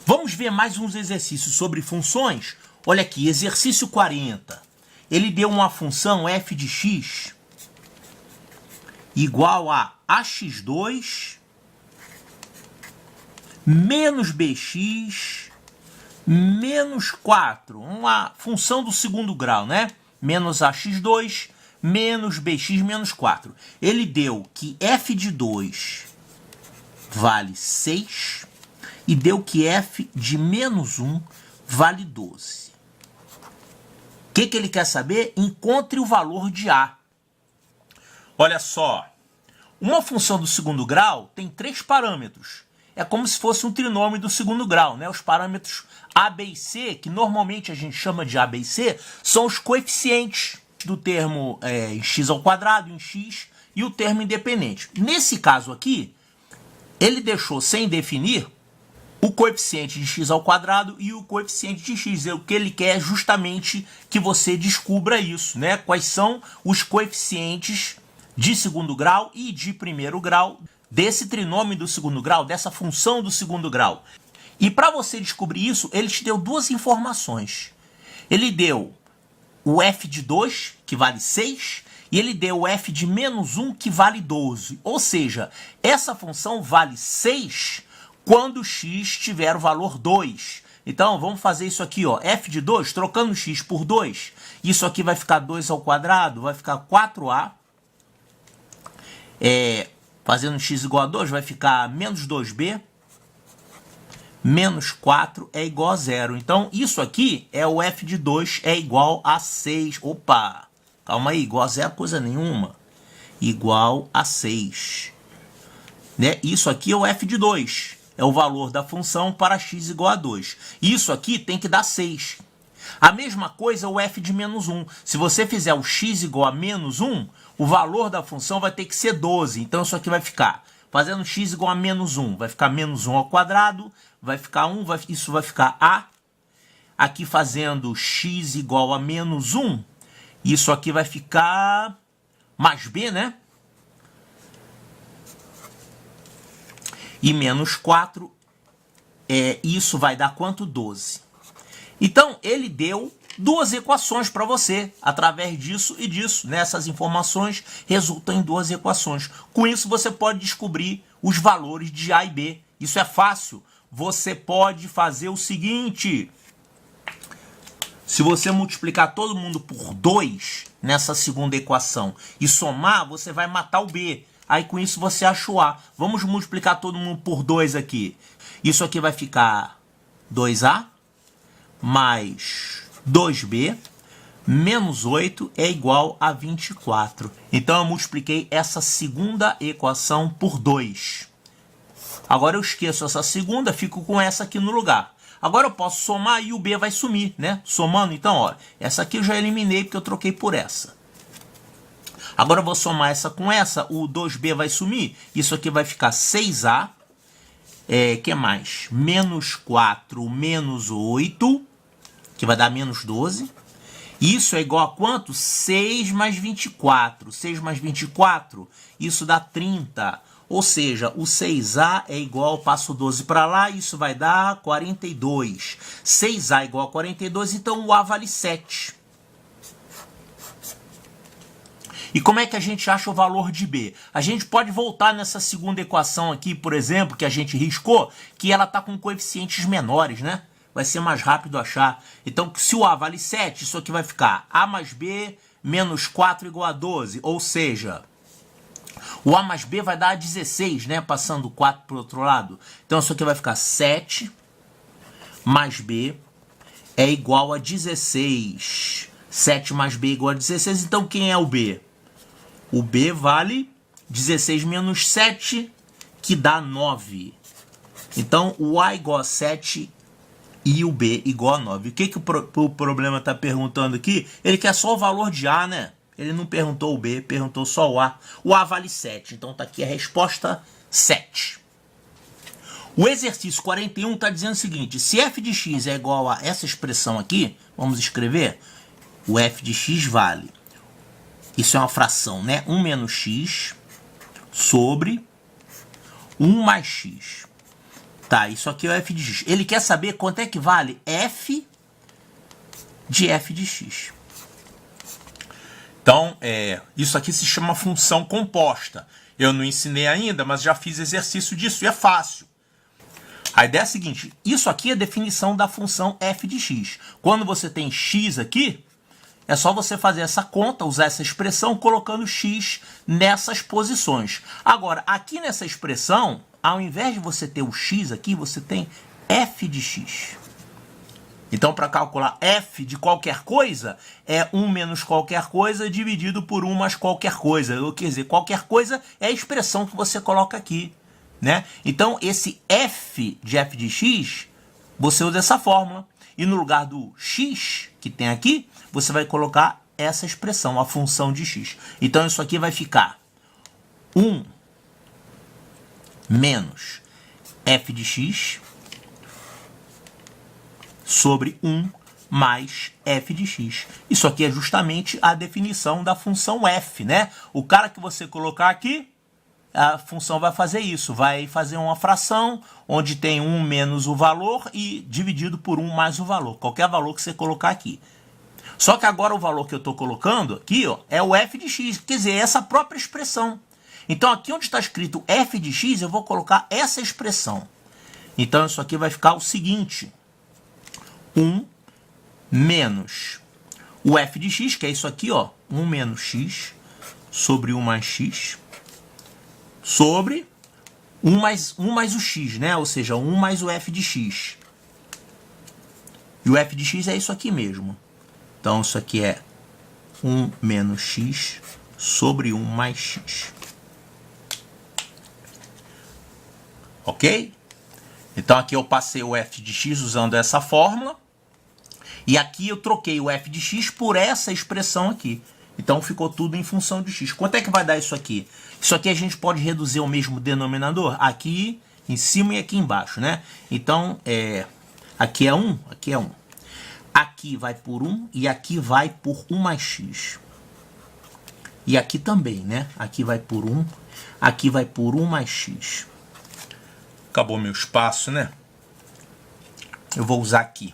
Vamos ver mais uns exercícios sobre funções? Olha aqui, exercício 40. Ele deu uma função f de x igual a ax2 menos bx menos 4. Uma função do segundo grau, né? Menos ax2 menos bx menos 4. Ele deu que f de 2 vale 6 e deu que f de menos 1 vale 12. O que ele quer saber? Encontre o valor de a. Olha só, uma função do segundo grau tem 3 parâmetros. É como se fosse um trinômio do segundo grau, né? Os parâmetros a, b e c, que normalmente a gente chama de a, b e c, são os coeficientes do termo em x ao quadrado, em x, e o termo independente. Nesse caso aqui, ele deixou sem definir o coeficiente de x ao quadrado e o coeficiente de x. O que ele quer é justamente que você descubra isso, né? Quais são os coeficientes de segundo grau e de primeiro grau desse trinômio do segundo grau, dessa função do segundo grau. E para você descobrir isso, ele te deu duas informações. Ele deu o f de 2, que vale 6, e ele deu o f de menos 1, que vale 12. Ou seja, essa função vale 6 quando x tiver o valor 2. Então, vamos fazer isso aqui, ó. F de 2, trocando x por 2, isso aqui vai ficar 2 ao quadrado, vai ficar 4a. Fazendo x igual a 2, vai ficar menos 2b. Menos 4 é igual a 0. Então, isso aqui é o f de 2 é igual a 6. Opa! Calma aí, igual a 0 coisa nenhuma. Igual a 6. Né? Isso aqui é o f de 2. É o valor da função para x igual a 2. Isso aqui tem que dar 6. A mesma coisa é o f de menos 1. Se você fizer o x igual a menos 1, o valor da função vai ter que ser 12. Então, isso aqui vai ficar, fazendo x igual a menos 1, vai ficar menos 1 ao quadrado, vai ficar 1, isso vai ficar a. Aqui fazendo x igual a menos 1, isso aqui vai ficar mais b, né? E menos 4, isso vai dar quanto? 12. Então, ele deu duas equações para você, através disso e disso. Né? Essas informações resultam em duas equações. Com isso, você pode descobrir os valores de a e b. Isso é fácil. Você pode fazer o seguinte. Se você multiplicar todo mundo por 2 nessa segunda equação e somar, você vai matar o b. Aí, com isso, você acha o a. Vamos multiplicar todo mundo por 2 aqui. Isso aqui vai ficar 2a mais 2b menos 8 é igual a 24. Então, eu multipliquei essa segunda equação por 2. Agora, eu esqueço essa segunda, fico com essa aqui no lugar. Agora, eu posso somar e o b vai sumir, né? Somando, então, ó, essa aqui eu já eliminei porque eu troquei por essa. Agora, eu vou somar essa com essa, o 2b vai sumir. Isso aqui vai ficar 6a. Que mais? Menos 4 menos 8, que vai dar menos 12. Isso é igual a quanto? 6 mais 24. 6 mais 24, isso dá 30. Ou seja, o 6a é igual, passo 12 para lá, isso vai dar 42. 6a é igual a 42, então o a vale 7. E como é que a gente acha o valor de b? A gente pode voltar nessa segunda equação aqui, por exemplo, que a gente riscou, que ela está com coeficientes menores, né? Vai ser mais rápido achar. Então, se o a vale 7, isso aqui vai ficar a mais b menos 4 igual a 12. Ou seja, o a mais b vai dar 16, né? Passando 4 para o outro lado. Então, isso aqui vai ficar 7 mais b é igual a 16. 7 mais b é igual a 16. Então, quem é o b? O b vale 16 menos 7, que dá 9. Então, o a igual a 7 e o b igual a 9. O que o problema está perguntando aqui? Ele quer só o valor de a, né? Ele não perguntou o b, perguntou só o a. O a vale 7. Então, está aqui a resposta 7. O exercício 41 está dizendo o seguinte. Se f de x é igual a essa expressão aqui, vamos escrever. O f de x vale... Isso é uma fração, né? 1 menos x sobre 1 mais x. Tá, isso aqui é o f de x. Ele quer saber quanto é que vale f de x. Então, isso aqui se chama função composta. Eu não ensinei ainda, mas já fiz exercício disso e é fácil. A ideia é a seguinte, isso aqui é a definição da função f de x. Quando você tem x aqui, é só você fazer essa conta, usar essa expressão, colocando x nessas posições. Agora, aqui nessa expressão, ao invés de você ter o x aqui, você tem f de x. Então, para calcular f de qualquer coisa, é 1 menos qualquer coisa dividido por 1 mais qualquer coisa. Quer dizer, qualquer coisa é a expressão que você coloca aqui, né? Então, esse f de x, você usa essa fórmula. E no lugar do x que tem aqui, você vai colocar essa expressão, a função de x. Então, isso aqui vai ficar 1 menos f de x sobre 1 mais f de x. Isso aqui é justamente a definição da função f, né? O cara que você colocar aqui, a função vai fazer isso, vai fazer uma fração onde tem 1 menos o valor e dividido por 1 mais o valor, qualquer valor que você colocar aqui. Só que agora o valor que eu estou colocando aqui, ó, é o f de x, quer dizer, essa própria expressão. Então aqui onde está escrito f de x, eu vou colocar essa expressão. Então isso aqui vai ficar o seguinte, 1 menos o f de x, que é isso aqui, ó, 1 menos x sobre 1 mais x, sobre 1 mais o x, né? Ou seja, 1 mais o f de x. E o f de x é isso aqui mesmo. Então, isso aqui é 1 menos x sobre 1 mais x. Ok? Então, aqui eu passei o f de x usando essa fórmula. E aqui eu troquei o f de x por essa expressão aqui. Então, ficou tudo em função de x. Quanto é que vai dar isso aqui? Isso aqui a gente pode reduzir ao mesmo denominador? Aqui em cima e aqui embaixo, né? Então, aqui é 1, aqui é 1. Aqui vai por 1 e aqui vai por 1 mais x. E aqui também, né? Aqui vai por 1, aqui vai por 1 mais x. Acabou meu espaço, né? Eu vou usar aqui.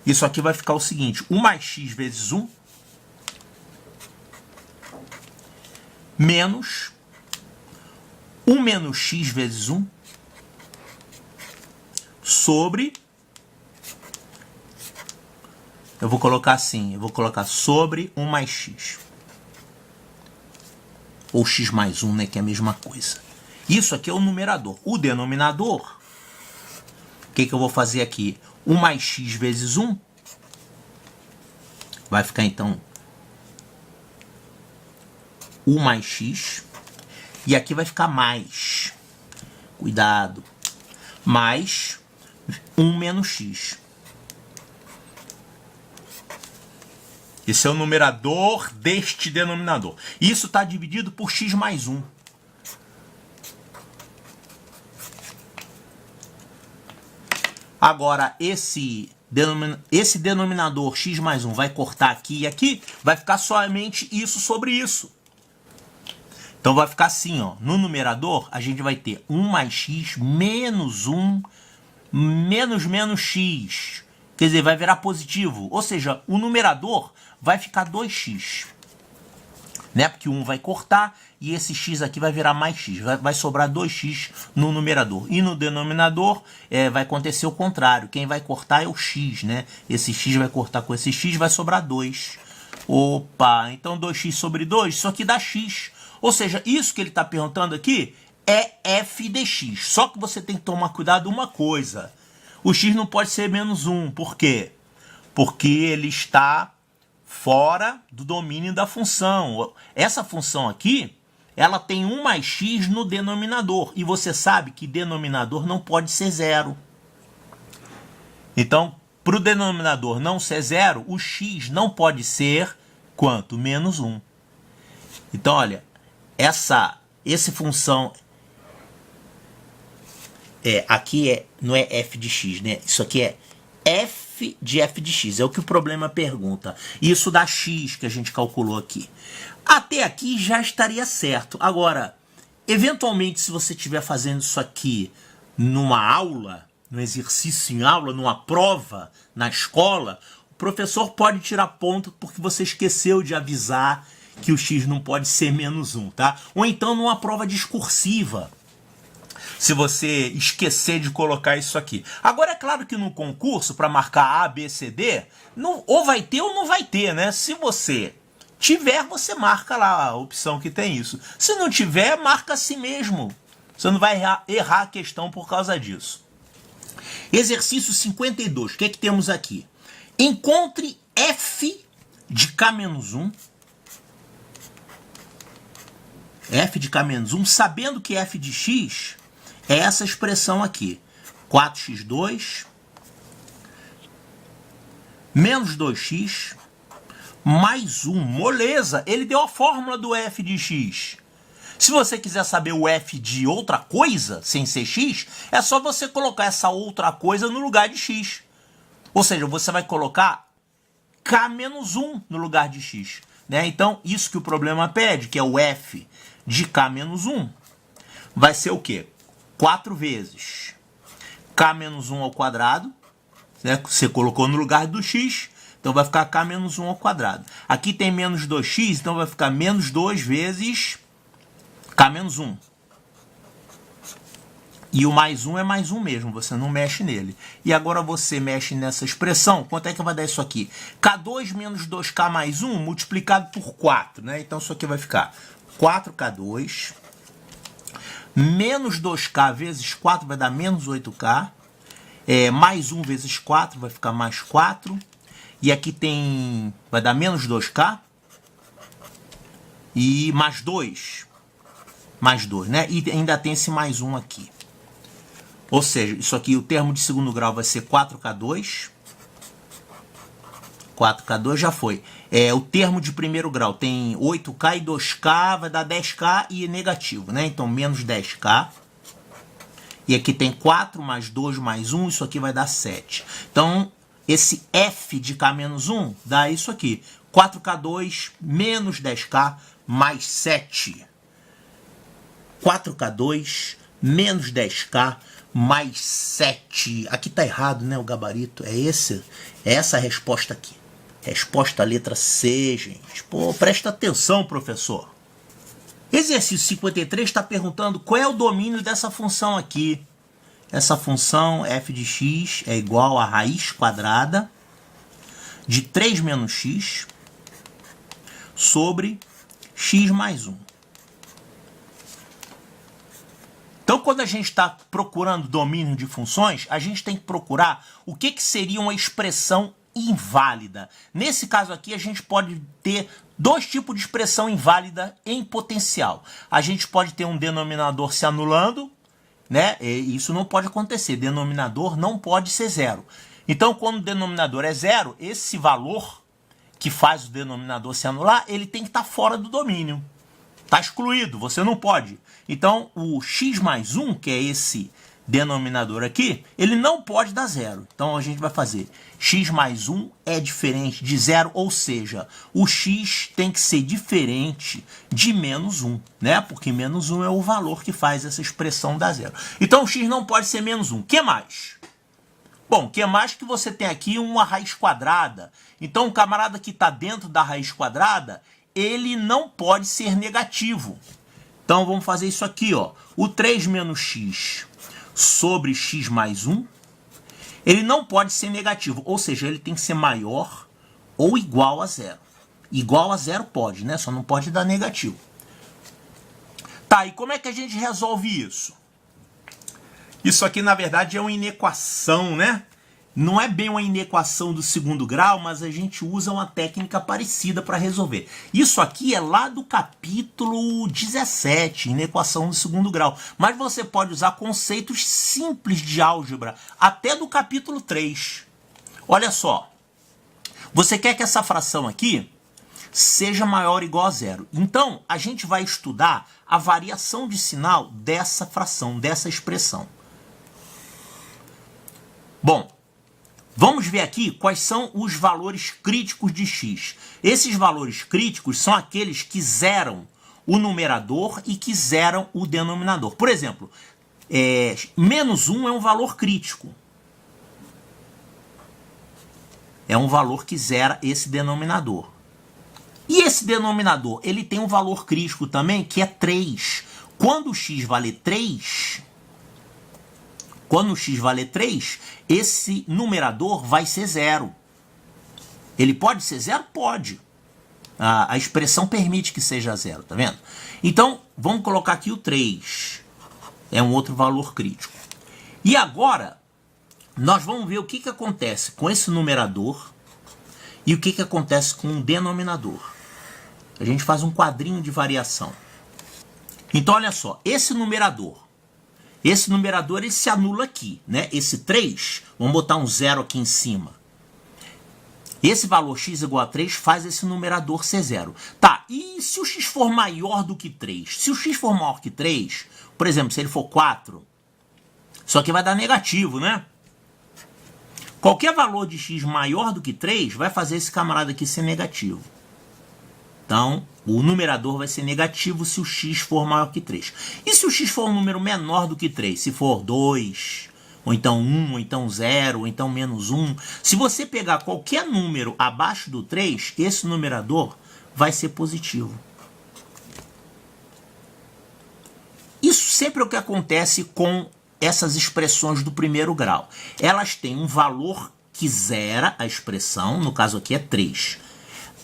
Isso aqui vai ficar o seguinte, 1 mais x vezes 1 menos 1 menos x vezes 1 sobre, eu vou colocar assim, eu vou colocar sobre 1 mais x. Ou x mais 1, né, que é a mesma coisa. Isso aqui é o numerador. O denominador, o que eu vou fazer aqui? 1 mais x vezes 1 vai ficar, então, 1 mais x. E aqui vai ficar mais. Cuidado. Mais 1 menos x. Esse é o numerador deste denominador. Isso está dividido por x mais 1. Agora, esse denominador x mais 1 vai cortar aqui e aqui, vai ficar somente isso sobre isso. Então, vai ficar assim, ó. No numerador, a gente vai ter 1 mais x menos 1 menos x. Quer dizer, vai virar positivo. Ou seja, o numerador vai ficar 2x. Né? Porque 1 vai cortar e esse x aqui vai virar mais x. Vai sobrar 2x no numerador. E no denominador vai acontecer o contrário. Quem vai cortar é o x, né? Esse x vai cortar com esse x, vai sobrar 2. Opa, então 2x sobre 2, isso aqui dá x. Ou seja, isso que ele está perguntando aqui é f de x. Só que você tem que tomar cuidado uma coisa. O x não pode ser menos 1. Por quê? Porque ele está fora do domínio da função. Essa função aqui, ela tem 1 mais x no denominador. E você sabe que denominador não pode ser 0. Então, para o denominador não ser 0, o x não pode ser quanto? Menos 1. Então, olha, essa função aqui não é f de x, né? Isso aqui é f de x. É o que o problema pergunta. Isso dá x que a gente calculou aqui. Até aqui já estaria certo. Agora, eventualmente, se você estiver fazendo isso aqui numa aula, num exercício em aula, numa prova na escola, o professor pode tirar ponto porque você esqueceu de avisar que o x não pode ser menos 1, tá? Ou então numa prova discursiva, se você esquecer de colocar isso aqui. Agora, é claro que no concurso, para marcar A, B, C, D, não, ou vai ter ou não vai ter, né? Se você tiver, você marca lá a opção que tem isso. Se não tiver, marca assim mesmo. Você não vai errar a questão por causa disso. Exercício 52. O que é que temos aqui? Encontre f de k menos 1. F de k menos 1, sabendo que f de x é essa expressão aqui. 4x2 menos 2x mais 1. Moleza, ele deu a fórmula do f de x. Se você quiser saber o f de outra coisa, sem ser x, é só você colocar essa outra coisa no lugar de x. Ou seja, você vai colocar k menos 1 no lugar de x. Né? Então, isso que o problema pede, que é o f de k menos 1, vai ser o quê? 4 vezes k menos 1 ao quadrado. Né? Você colocou no lugar do x, então vai ficar k menos 1 ao quadrado. Aqui tem menos 2x, então vai ficar menos 2 vezes k menos 1. E o mais 1 é mais 1 mesmo, você não mexe nele. E agora você mexe nessa expressão, quanto é que vai dar isso aqui? K2 menos 2K mais 1 multiplicado por 4, né? Então isso aqui vai ficar 4K2 menos 2K vezes 4 vai dar menos 8K. Mais 1 vezes 4 vai ficar mais 4. E aqui tem, vai dar menos 2K. E mais 2. Mais 2, né? E ainda tem esse mais 1 aqui. Ou seja, isso aqui, o termo de segundo grau vai ser 4K2. 4K2 já foi. O termo de primeiro grau tem 8K e 2K, vai dar 10K e é negativo, né? Então, menos 10K. E aqui tem 4 mais 2 mais 1, isso aqui vai dar 7. Então, esse f de k menos 1 dá isso aqui. 4K2 menos 10K mais 7. 4K2 menos 10K mais 7. Aqui tá errado, né? O gabarito. É essa a resposta aqui. Resposta letra C, gente. Pô, presta atenção, professor. Exercício 53 está perguntando qual é o domínio dessa função aqui. Essa função f de x é igual a raiz quadrada de 3 menos x sobre x mais 1. Então, quando a gente está procurando domínio de funções, a gente tem que procurar o que seria uma expressão inválida. Nesse caso aqui, a gente pode ter dois tipos de expressão inválida em potencial. A gente pode ter um denominador se anulando, né? E isso não pode acontecer. Denominador não pode ser zero. Então, quando o denominador é zero, esse valor que faz o denominador se anular, ele tem que estar fora do domínio. Está excluído, você não pode. Então, o x mais 1, que é esse denominador aqui, ele não pode dar zero. Então, a gente vai fazer x mais 1 é diferente de zero, ou seja, o x tem que ser diferente de menos 1, né? Porque menos 1 é o valor que faz essa expressão dar zero. Então, o x não pode ser menos 1. O que mais? Bom, o que mais que você tem aqui? Uma raiz quadrada. Então, o camarada que está dentro da raiz quadrada, ele não pode ser negativo. Então, vamos fazer isso aqui, ó. O 3 menos x sobre x mais 1, ele não pode ser negativo. Ou seja, ele tem que ser maior ou igual a zero. Igual a zero pode, né? Só não pode dar negativo. Tá, e como é que a gente resolve isso? Isso aqui, na verdade, é uma inequação, né? Não é bem uma inequação do segundo grau, mas a gente usa uma técnica parecida para resolver. Isso aqui é lá do capítulo 17, inequação do segundo grau. Mas você pode usar conceitos simples de álgebra, até do capítulo 3. Olha só, você quer que essa fração aqui seja maior ou igual a zero. Então, a gente vai estudar a variação de sinal dessa fração, dessa expressão. Bom, vamos ver aqui quais são os valores críticos de x. Esses valores críticos são aqueles que zeram o numerador e que zeram o denominador. Por exemplo, menos 1 é um valor crítico. É um valor que zera esse denominador. E esse denominador, ele tem um valor crítico também, que é 3. Quando o x vale 3, esse numerador vai ser 0. Ele pode ser 0? Pode. A expressão permite que seja 0, tá vendo? Então, vamos colocar aqui o 3. É um outro valor crítico. E agora, nós vamos ver o que acontece com esse numerador e o que acontece com o denominador. A gente faz um quadrinho de variação. Então, olha só, esse numerador ele se anula aqui, né? Esse 3, vamos botar um 0 aqui em cima. Esse valor x igual a 3 faz esse numerador ser 0. Tá, e se o x for maior do que 3? Se o x for maior que 3, por exemplo, se ele for 4, isso aqui vai dar negativo, né? Qualquer valor de x maior do que 3 vai fazer esse camarada aqui ser negativo. Então, o numerador vai ser negativo se o x for maior que 3. E se o x for um número menor do que 3? Se for 2, ou então 1, ou então 0, ou então menos 1. Se você pegar qualquer número abaixo do 3, esse numerador vai ser positivo. Isso sempre é o que acontece com essas expressões do primeiro grau. Elas têm um valor que zera a expressão, no caso aqui é 3.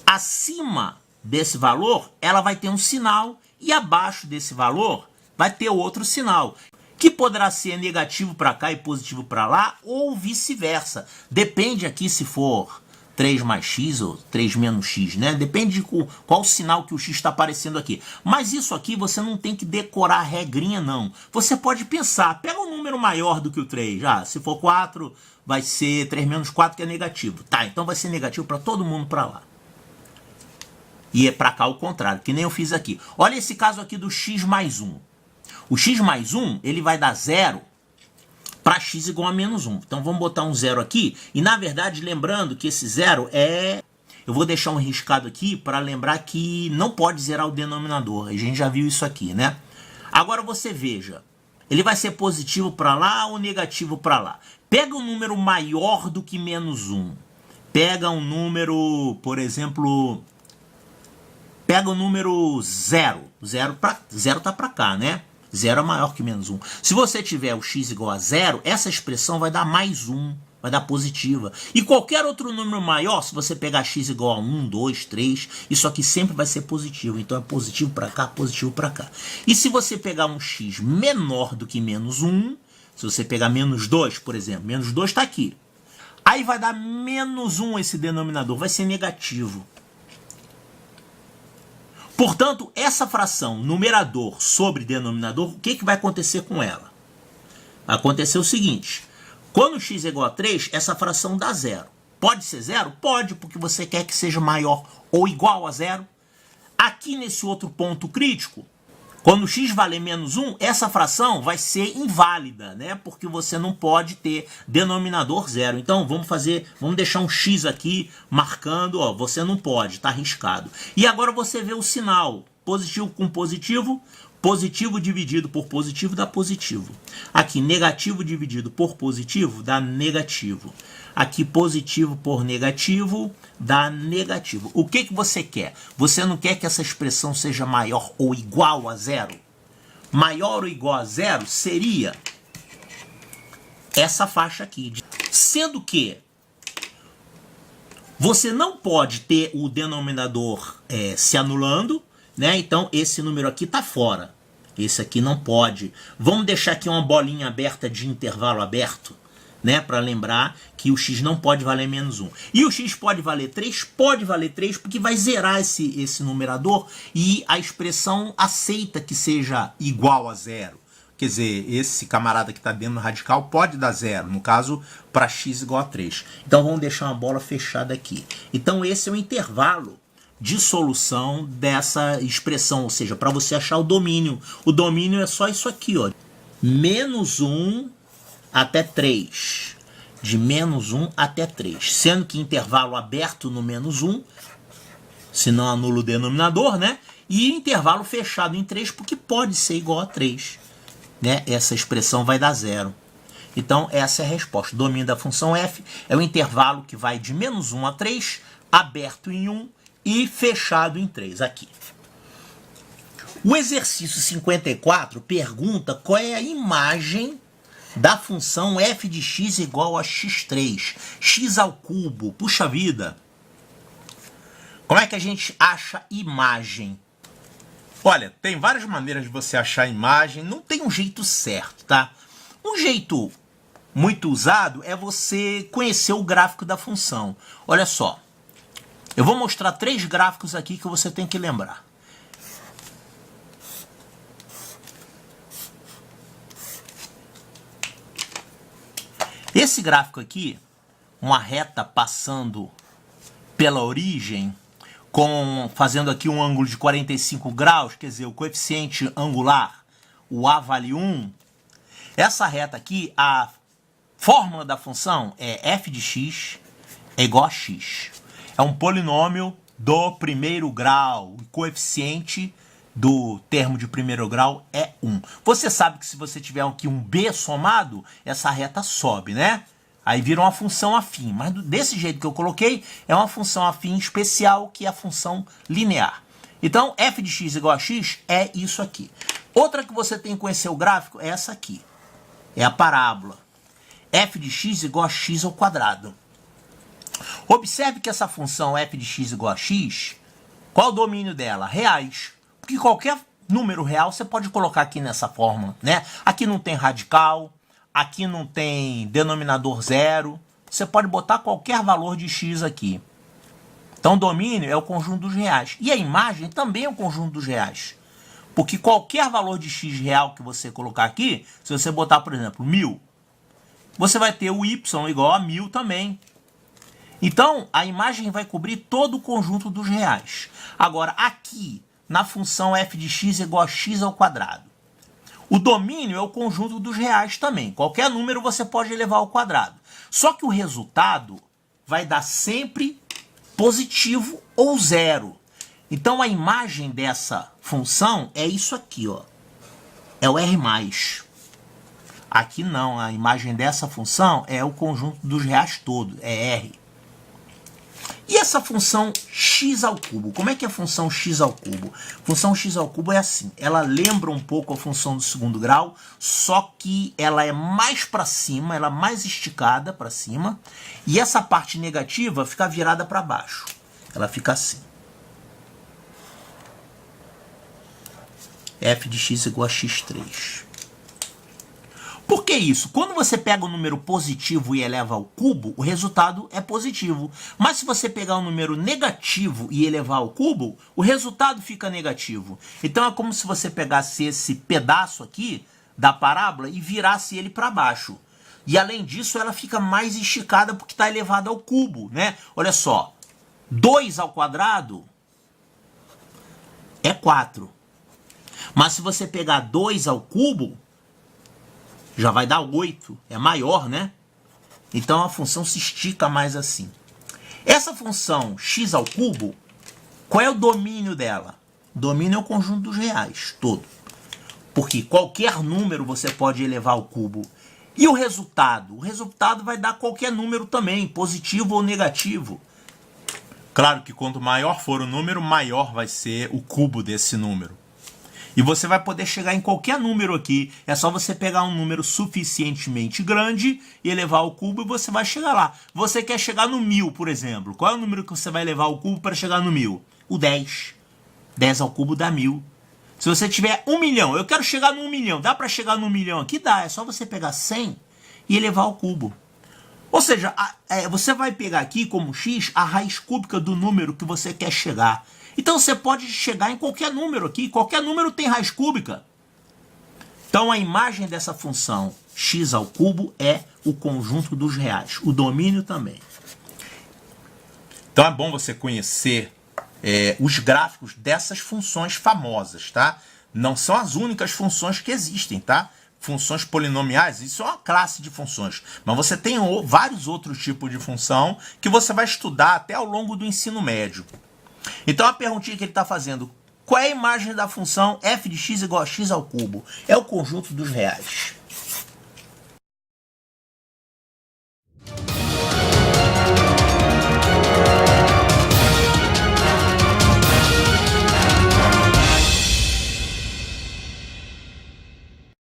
Acima desse valor, ela vai ter um sinal, e abaixo desse valor vai ter outro sinal, que poderá ser negativo para cá e positivo para lá, ou vice-versa. Depende aqui se for 3 mais x ou 3 menos x, né? Depende de qual sinal que o x está aparecendo aqui. Mas isso aqui você não tem que decorar a regrinha, não. Você pode pensar, pega um número maior do que o 3. Se for 4, vai ser 3 menos 4, que é negativo. Tá, então vai ser negativo para todo mundo para lá. E é para cá o contrário, que nem eu fiz aqui. Olha esse caso aqui do x mais 1. O x mais 1, ele vai dar 0 para x igual a menos 1. Então vamos botar um 0 aqui. E na verdade, lembrando que esse 0 é... Eu vou deixar um riscado aqui para lembrar que não pode zerar o denominador. A gente já viu isso aqui, né? Agora você veja. Ele vai ser positivo para lá ou negativo para lá? Pega um número maior do que menos 1. Pega um número, por exemplo... Pega o número 0. 0 tá para cá, né? 0 é maior que menos 1. Se você tiver o x igual a 0, essa expressão vai dar mais 1. Vai dar positiva. E qualquer outro número maior, se você pegar x igual a 1, 2, 3, isso aqui sempre vai ser positivo. Então é positivo para cá, positivo para cá. E se você pegar um x menor do que menos 1, se você pegar menos 2, por exemplo, menos 2 está aqui. Aí vai dar menos 1 esse denominador, vai ser negativo. Portanto, essa fração numerador sobre denominador, o que vai acontecer com ela? Vai acontecer o seguinte, quando x é igual a 3, essa fração dá 0. Pode ser 0? Pode, porque você quer que seja maior ou igual a 0. Aqui nesse outro ponto crítico, quando x valer menos 1, essa fração vai ser inválida, né? Porque você não pode ter denominador 0. Então, vamos deixar um x aqui marcando, ó, você não pode, está arriscado. E agora você vê o sinal, positivo com positivo, positivo dividido por positivo dá positivo. Aqui, negativo dividido por positivo dá negativo. Aqui, positivo por negativo dá negativo. O que você quer? Você não quer que essa expressão seja maior ou igual a 0? Maior ou igual a 0 seria essa faixa aqui. Sendo que você não pode ter o denominador se anulando, né? Então, esse número aqui está fora. Esse aqui não pode. Vamos deixar aqui uma bolinha aberta de intervalo aberto, né, para lembrar que o x não pode valer menos 1. E o x pode valer 3? Pode valer 3, porque vai zerar esse numerador e a expressão aceita que seja igual a 0. Quer dizer, esse camarada que está dentro do radical pode dar 0, no caso, para x igual a 3. Então vamos deixar uma bola fechada aqui. Então esse é o intervalo de solução dessa expressão, ou seja, para você achar o domínio. O domínio é só isso aqui, ó. Menos 1 até 3. De menos 1 até 3. Sendo que intervalo aberto no menos 1, senão anula o denominador, né? E intervalo fechado em 3, porque pode ser igual a 3. né, essa expressão vai dar zero. Então, essa é a resposta. O domínio da função f é o intervalo que vai de menos 1 a 3, aberto em 1 e fechado em 3, aqui. O exercício 54 pergunta qual é a imagem da função f de x igual a x3, x ao cubo. Puxa vida! Como é que a gente acha imagem? Olha, tem várias maneiras de você achar imagem, não tem um jeito certo, tá? Um jeito muito usado é você conhecer o gráfico da função. Olha só, eu vou mostrar 3 gráficos aqui que você tem que lembrar. Esse gráfico aqui, uma reta passando pela origem, fazendo aqui um ângulo de 45 graus, quer dizer, o coeficiente angular, o A vale 1. Essa reta aqui, a fórmula da função é f de x é igual a x. É um polinômio do primeiro grau. O coeficiente do termo de primeiro grau é 1. Você sabe que se você tiver aqui um b somado, essa reta sobe, né? Aí vira uma função afim, mas desse jeito que eu coloquei, é uma função afim especial, que é a função linear. Então, f de x igual a x é isso aqui. Outra que você tem que conhecer o gráfico é essa aqui. É a parábola. F de x igual a x ao quadrado. Observe que essa função f de x igual a x, qual é o domínio dela? Reais. Porque qualquer número real você pode colocar aqui nessa fórmula, né? Aqui não tem radical. Aqui não tem denominador zero. Você pode botar qualquer valor de x aqui. Então, o domínio é o conjunto dos reais. E a imagem também é o conjunto dos reais. Porque qualquer valor de x real que você colocar aqui, se você botar, por exemplo, 1000, você vai ter o y igual a 1000 também. Então, a imagem vai cobrir todo o conjunto dos reais. Agora, aqui, na função f de x igual a x ao quadrado, o domínio é o conjunto dos reais também. Qualquer número você pode elevar ao quadrado. Só que o resultado vai dar sempre positivo ou zero. Então, a imagem dessa função é isso aqui, ó. É o R+. Aqui não, a imagem dessa função é o conjunto dos reais todo, é R. E essa função x ao cubo? Como é que é a função x ao cubo? A função x ao cubo é assim, ela lembra um pouco a função do segundo grau, só que ela é mais para cima, ela é mais esticada para cima, e essa parte negativa fica virada para baixo. Ela fica assim. F de x igual a x3. Por que isso? Quando você pega um número positivo e eleva ao cubo, o resultado é positivo. Mas se você pegar um número negativo e elevar ao cubo, o resultado fica negativo. Então é como se você pegasse esse pedaço aqui da parábola e virasse ele para baixo. E além disso, ela fica mais esticada porque está elevada ao cubo, né? Olha só, 2 ao quadrado é 4. Mas se você pegar 2 ao cubo, já vai dar 8, é maior, né? Então a função se estica mais assim. Essa função x ao cubo, qual é o domínio dela? O domínio é o conjunto dos reais, todo. Porque qualquer número você pode elevar ao cubo. E o resultado? O resultado vai dar qualquer número também, positivo ou negativo. Claro que quanto maior for o número, maior vai ser o cubo desse número. E você vai poder chegar em qualquer número aqui. É só você pegar um número suficientemente grande e elevar ao cubo e você vai chegar lá. Você quer chegar no 1000, por exemplo. Qual é o número que você vai elevar ao cubo para chegar no 1000? O 10. 10 ao cubo dá 1000. Se você tiver 1 milhão, eu quero chegar no 1 milhão. Dá para chegar no 1 milhão aqui? Dá. É só você pegar 100 e elevar ao cubo. Ou seja, você vai pegar aqui como x a raiz cúbica do número que você quer chegar. Então você pode chegar em qualquer número aqui, qualquer número tem raiz cúbica. Então a imagem dessa função x ao cubo é o conjunto dos reais, o domínio também. Então é bom você conhecer os gráficos dessas funções famosas, tá? Não são as únicas funções que existem, tá? Funções polinomiais, isso é uma classe de funções. Mas você tem vários outros tipos de função que você vai estudar até ao longo do ensino médio. Então a perguntinha que ele está fazendo, Qual é a imagem da função f de x igual a x ao cubo? É o conjunto dos reais.